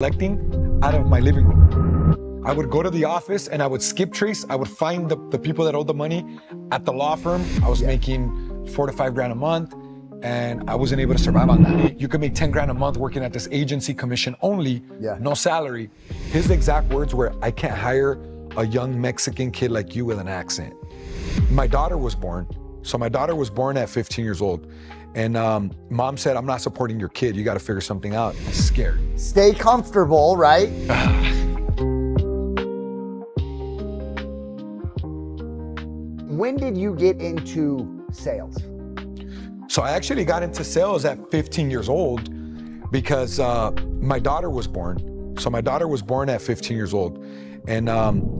collecting out of my living room. I would go to the office and I would skip trace. I would find the people that owed the money at the law firm. I was making $4 to $5 grand a month and I wasn't able to survive on that. You could make 10 grand a month working at this agency, commission only, no salary. His exact words were, I can't hire a young Mexican kid like you with an accent. My daughter was born. So my daughter was born at 15 years old. And mom said, I'm not supporting your kid. You got to figure something out. I'm scared. Stay comfortable, right? When did you get into sales? So I actually got into sales at 15 years old because my daughter was born. So my daughter was born at 15 years old. And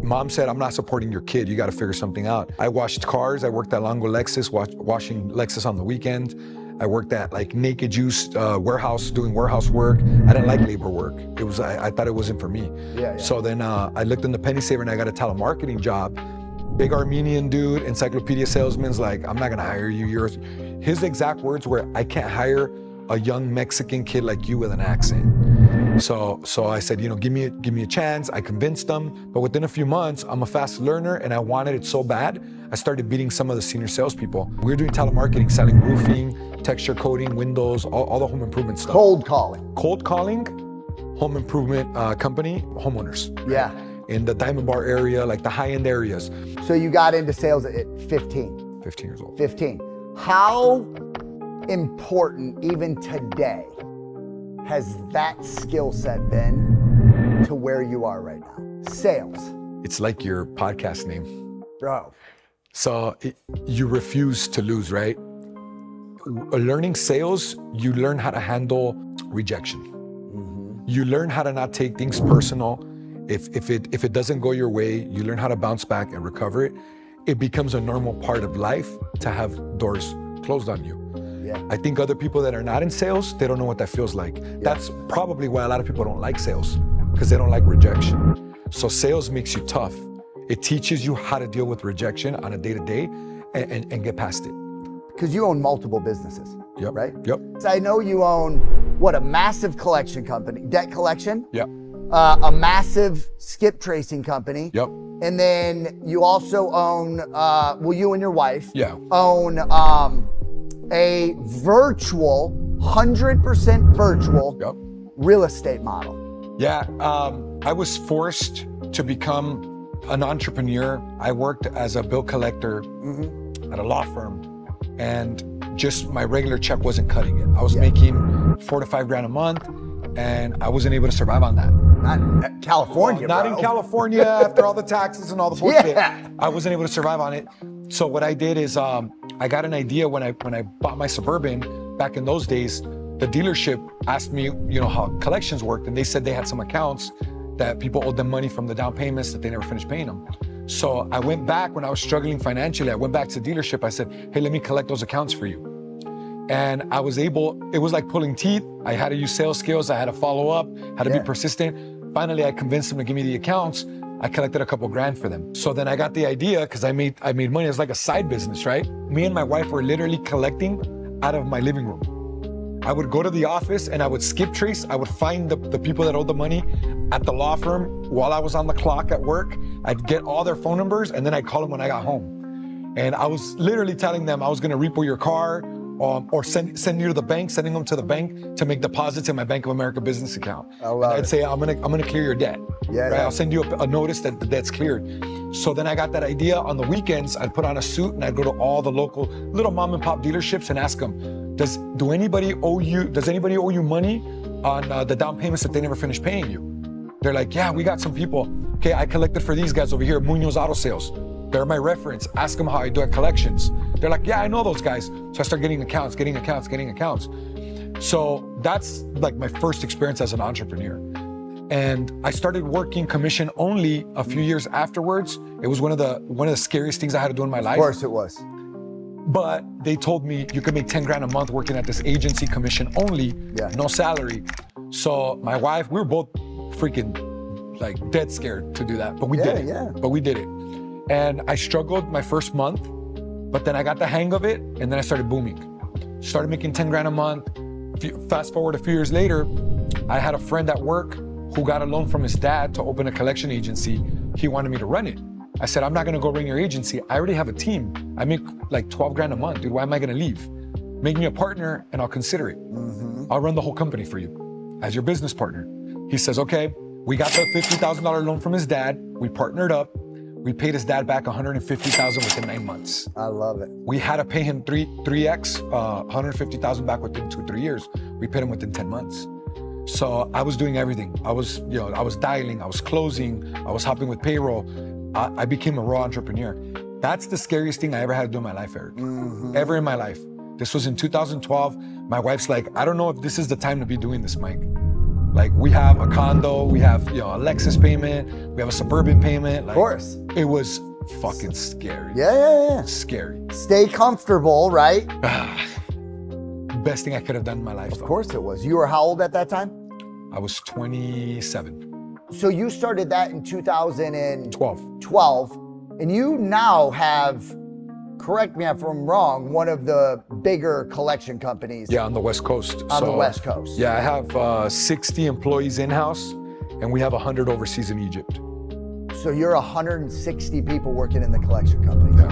mom said, I'm not supporting your kid. You got to figure something out. I washed cars. I worked at Longo Lexus, washing Lexus on the weekend. I worked at like Naked Juice warehouse, doing warehouse work. I didn't like labor work. It was, I thought it wasn't for me. So then I looked in the penny saver and I got a telemarketing job. Big Armenian dude, encyclopedia salesman's like, I'm not gonna hire you. His exact words were, I can't hire a young Mexican kid like you with an accent. So I said, you know, give me a chance. I convinced them, but within a few months, I'm a fast learner and I wanted it so bad, I started beating some of the senior salespeople. We were doing telemarketing, selling roofing, texture coating, windows, all the home improvement stuff. Cold calling. Cold calling, home improvement company, homeowners. Yeah. In the Diamond Bar area, like the high-end areas. So you got into sales at 15? 15 years old. 15. How important, even today, has that skill set been to where you are right now? Sales. It's like your podcast name. Bro. So you refuse to lose, right? Learning sales, you learn how to handle rejection. You learn how to not take things personal. If it doesn't go your way, you learn how to bounce back and recover it. It becomes a normal part of life to have doors closed on you. I think other people that are not in sales, they don't know what that feels like. That's probably why a lot of people don't like sales, because they don't like rejection. So sales makes you tough. It teaches you how to deal with rejection on a day-to-day and get past it. Because you own multiple businesses, right? So I know you own, what, a massive collection company, debt collection? A massive skip tracing company. And then you also own, well, you and your wife own a virtual, 100% virtual real estate model. I was forced to become an entrepreneur. I worked as a bill collector at a law firm, and just my regular check wasn't cutting it. I was making $4 to $5 grand a month, and I wasn't able to survive on that. Not in California, Not bro. in California after all the taxes and all the bullshit. I wasn't able to survive on it. So what I did is I got an idea when I bought my Suburban back in those days. The dealership asked me, you know, how collections worked, and they said they had some accounts that people owed them money from the down payments that they never finished paying them. So I went back when I was struggling financially. I went back to the dealership. I said, hey, let me collect those accounts for you. And I was able, it was like pulling teeth. I had to use sales skills. I had to follow up, had to be persistent. Finally, I convinced them to give me the accounts. I collected a couple grand for them. So then I got the idea, because I made money. It was like a side business, right? Me and my wife were literally collecting out of my living room. I would go to the office and I would skip trace. I would find the people that owed the money at the law firm while I was on the clock at work. I'd get all their phone numbers and then I'd call them when I got home. And I was literally telling them I was gonna repo your car, or send you to the bank, sending them to the bank to make deposits in my Bank of America business account. I'd say, I'm gonna clear your debt. Right? I'll send you a notice that the debt's cleared. So then I got that idea. On the weekends, I'd put on a suit and I'd go to all the local little mom and pop dealerships and ask them, does anybody owe you money on the down payments that they never finished paying you? They're like, yeah, we got some people. Okay, I collected for these guys over here, Munoz Auto Sales. They're my reference. Ask them how I do at collections. They're like, yeah, I know those guys. So I start getting accounts. So that's like my first experience as an entrepreneur. And I started working commission only a few years afterwards. It was one of the scariest things I had to do in my life. Of course it was. But they told me you could make 10 grand a month working at this agency, commission only, no salary. So my wife, we were both freaking like dead scared to do that, but we did it. But we did it. And I struggled my first month, but then I got the hang of it, and then I started booming. Started making 10 grand a month. Fast forward a few years later, I had a friend at work who got a loan from his dad to open a collection agency. He wanted me to run it. I said, I'm not gonna go run your agency. I already have a team. I make like 12 grand a month, dude. Why am I gonna leave? Make me a partner and I'll consider it. I'll run the whole company for you as your business partner. He says, okay. We got the $50,000 loan from his dad. We partnered up. We paid his dad back $150,000 within 9 months. I love it. We had to pay him 3x, $150,000 back within 2-3 years. We paid him within 10 months. So I was doing everything. I was dialing, I was closing, I was helping with payroll. I became a raw entrepreneur. That's the scariest thing I ever had to do in my life, Eric. Ever in my life. This was in 2012. My wife's like, I don't know if this is the time to be doing this, Mike. Like, we have a condo, we have a Lexus payment, we have a Suburban payment. Like, of course. It was fucking scary. Yeah. Scary. Stay comfortable, right? Best thing I could have done in my life. Of course it was. You were how old at that time? I was 27. So you started that in 2012. 12. And you now have, correct me if I'm wrong, one of the bigger collection companies. Yeah, on the West Coast. On the West Coast. Yeah, I have 60 employees in-house, and we have 100 overseas in Egypt. So you're 160 people working in the collection company. Yeah.